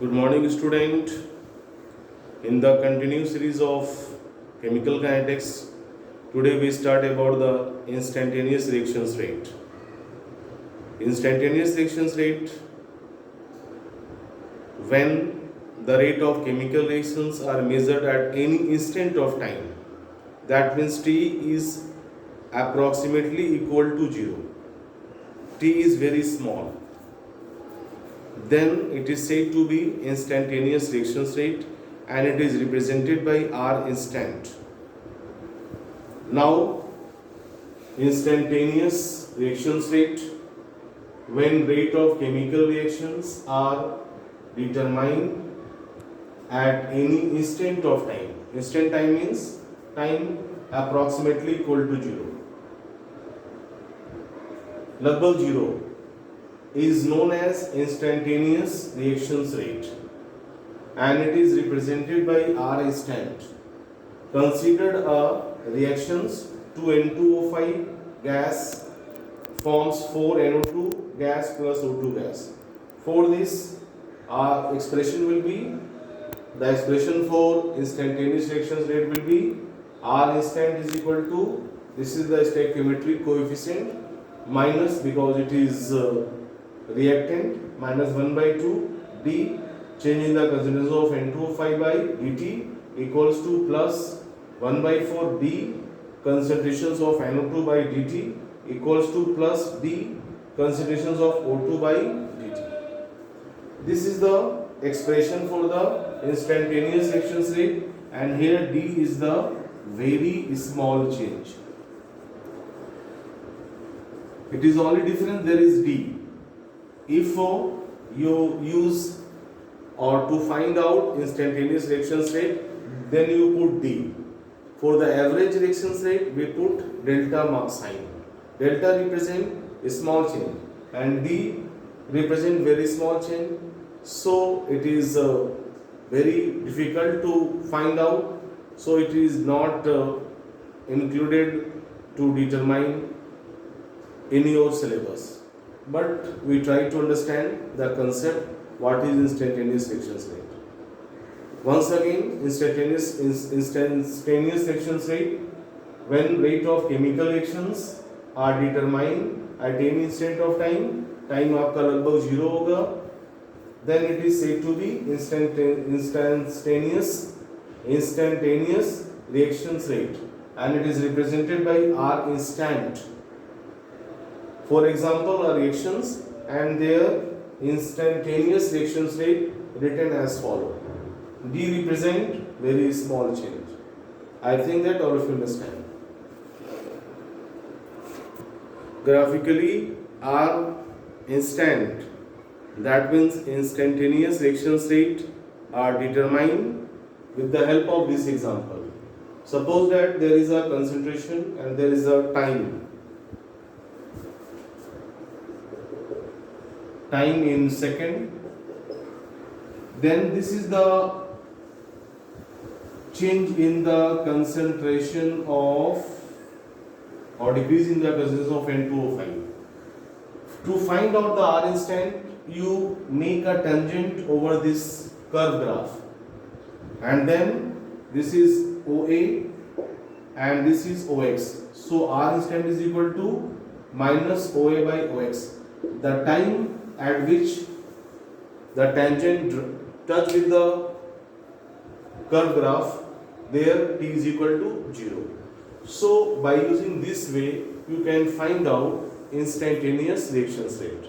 Good morning, student. In the continued series of chemical kinetics, today we start about the instantaneous reactions rate. Instantaneous reactions rate, when the rate of chemical reactions are measured at any instant of time. That means t is approximately equal to 0. T is very small. Then it is said to be instantaneous reactions rate and it is represented by R instant. Now, instantaneous reactions rate, when rate of chemical reactions are determined at any instant of time. Instant time means time approximately equal to 0. लगभग 0 is known as instantaneous reactions rate and it is represented by R instant. Considered a reactions 2N2O5 gas forms 4NO2 gas plus O2 gas. For this, our expression will be, the expression for instantaneous reactions rate will be R instant is equal to, this is the stoichiometric coefficient, minus, because it is reactant, minus 1 by 2 d, change in the concentration of N2O5 by dt equals to plus 1 by 4 d concentrations of NO2 by dt equals to plus d concentrations of O2 by dt. This is the expression for the instantaneous reactions rate, and here d is the very small change. It is only different, there is d. If you use or to find out instantaneous reactions rate, then you put d. For the average reactions rate, we put delta mark sign. Delta represent a small change and d represent very small change. So it is very difficult to find out. So it is not included to determine in your syllabus. But we try to understand the concept, what is instantaneous reactions rate. Once again, instantaneous reactions rate, when rate of chemical reactions are determined at any instant of time, time आपका लगभग 0 होगा, then it is said to be instantaneous reactions rate and it is represented by R instant. For example, are reactions and their instantaneous reactions rate written as follow. D represent very small change. I think that all of you understand. Graphically, R instant, that means instantaneous reactions rate are determined with the help of this example. Suppose that there is a concentration and there is a time in second, then this is the change in the concentration of or decrease in the concentration of N2O5. To find out the R instant, you make a tangent over this curve graph, and then this is OA and this is OX. So R instant is equal to minus OA by OX. The time at which the tangent touch with the curve graph, there t is equal to 0. So by using this way, you can find out instantaneous reactions rate.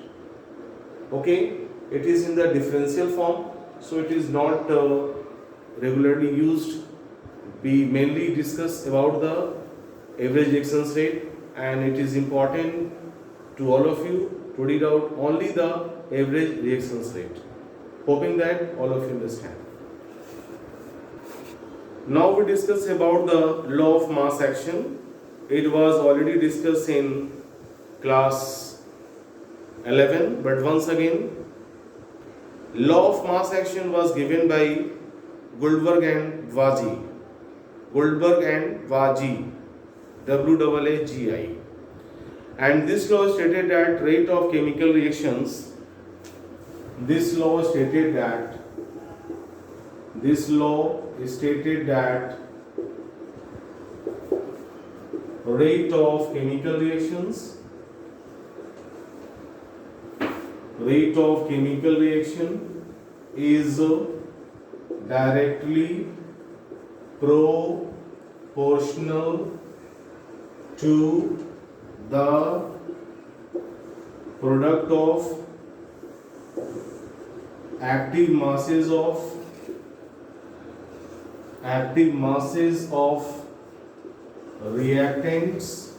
Okay, it is in the differential form, so it is not regularly used. We mainly discuss about the average reactions rate, and it is important to all of you to read out only the average reactions rate. Hoping that all of you understand. Now we discuss about the law of mass action. It was already discussed in class 11, but once again, law of mass action was given by Goldberg and Vagi. WAAGI. And this law stated that rate of chemical reactions, this law stated that This law stated that rate of chemical reaction is directly proportional to the product of active masses of reactants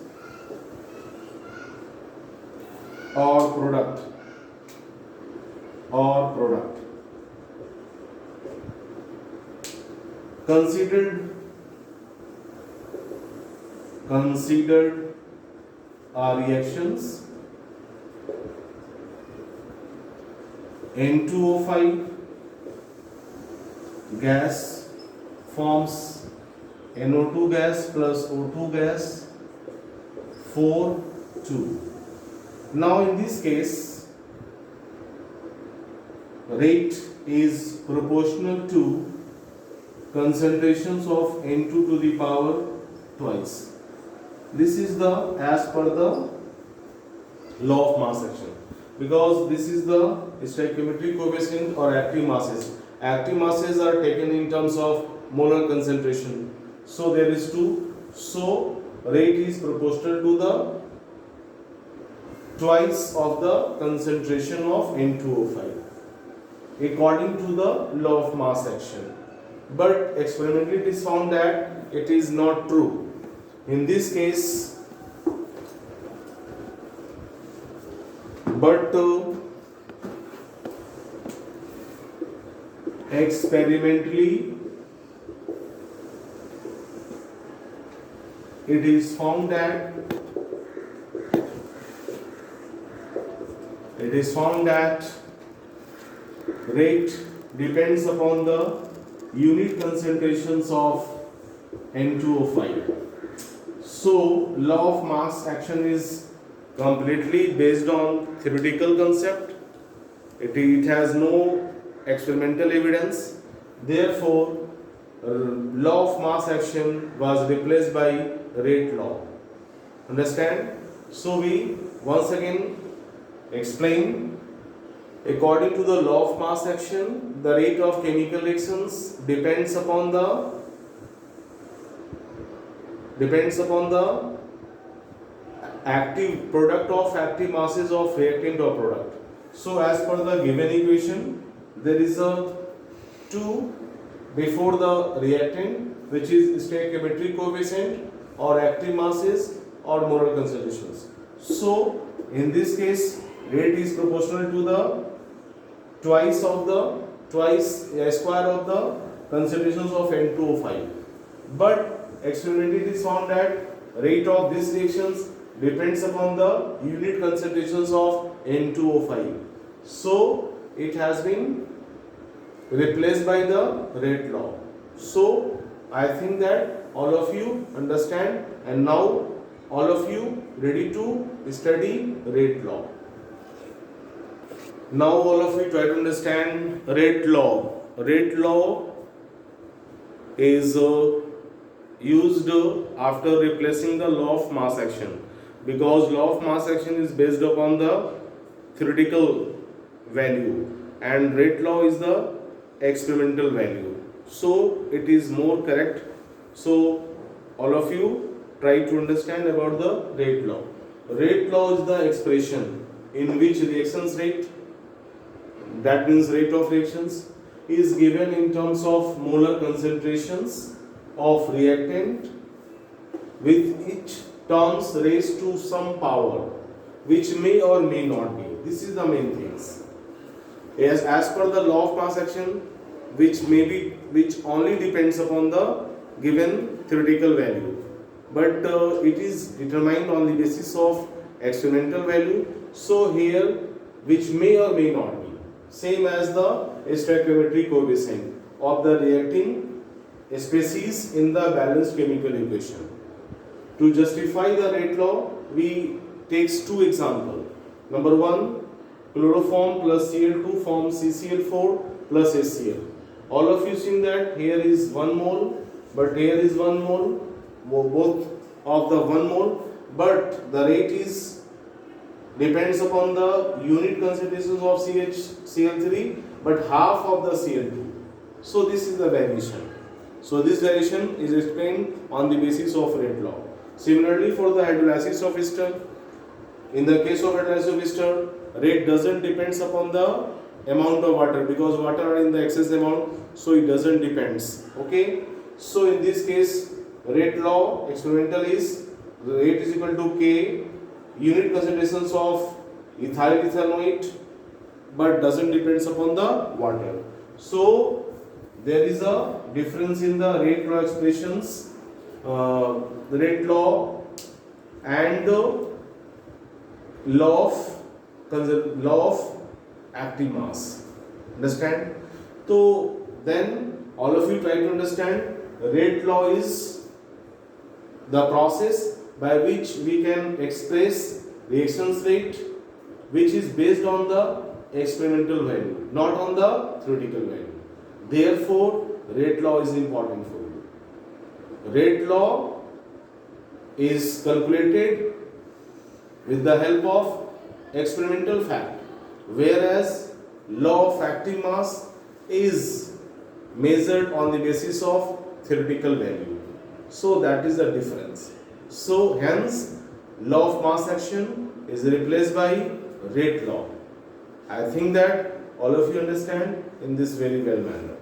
or product. Considered are reactions N2O5 gas forms NO2 gas plus O2 gas 4,2. Now in this case, rate is proportional to concentrations of N2 to the power twice. This is the as per the law of mass action, because this is the stoichiometric coefficient or active masses. Active masses are taken in terms of molar concentration. So there is 2. So rate is proportional to the twice of the concentration of N2O5 according to the law of mass action. But experimentally it is found that it is not true. In this case, but experimentally it is found that rate depends upon the unit concentrations of N2O5. So law of mass action is completely based on theoretical concept. It has no experimental evidence. Therefore, law of mass action was replaced by rate law. Understand? So we once again explain. According to the law of mass action, the rate of chemical reactions depends upon the active product of active masses of reactant or product. So as per the given equation, there is a 2 before the reactant, which is stoichiometric coefficient or active masses or molar concentrations. So in this case, rate is proportional to the twice square of the concentrations of N2O5. But experimentally it is found that rate of these reactions depends upon the unit concentrations of N2O5. So it has been replaced by the rate law. So I think that all of you understand, and now all of you ready to study rate law. Now all of you try to understand rate law. Rate law is used after replacing the law of mass action, because law of mass action is based upon the theoretical value and rate law is the experimental value. So it is more correct. So all of you try to understand about the rate law. Rate law is the expression in which reactions rate, that means rate of reactions, is given in terms of molar concentrations of reactant with each terms raised to some power, which may or may not be. This is the main things. As per the law of mass action, which only depends upon the given theoretical value, but it is determined on the basis of experimental value. So here, which may or may not be, same as the stoichiometric coefficient of the reacting species in the balanced chemical equation. To justify the rate law, we takes 2 examples. Number 1, chloroform plus Cl2 forms CCl4 plus HCl. all of you seen that here is 1 mole, but here is 1 mole, both of the 1 mole, but the rate is depends upon the unit concentrations of CH Cl3, but half of the Cl2. So this is the variation. So this variation is explained on the basis of rate law. Similarly, for the hydrolysis of ester, in the case of hydrolysis of ester, rate doesn't depends upon the amount of water, because water are in the excess amount, so it doesn't depends. Okay, so in this case, rate law experimental is rate is equal to K unit concentrations of ethyl ethanoate, but doesn't depends upon the water. So there is a difference in the rate law expressions, the rate law and the law of active mass. Understand? So then all of you try to understand rate law is the process by which we can express reactions rate, which is based on the experimental value, not on the theoretical value. Therefore, rate law is important for you. Rate law is calculated with the help of experimental fact, whereas law of active mass is measured on the basis of theoretical value. So that is the difference. So hence law of mass action is replaced by rate law. I think that all of you understand in this very well manner.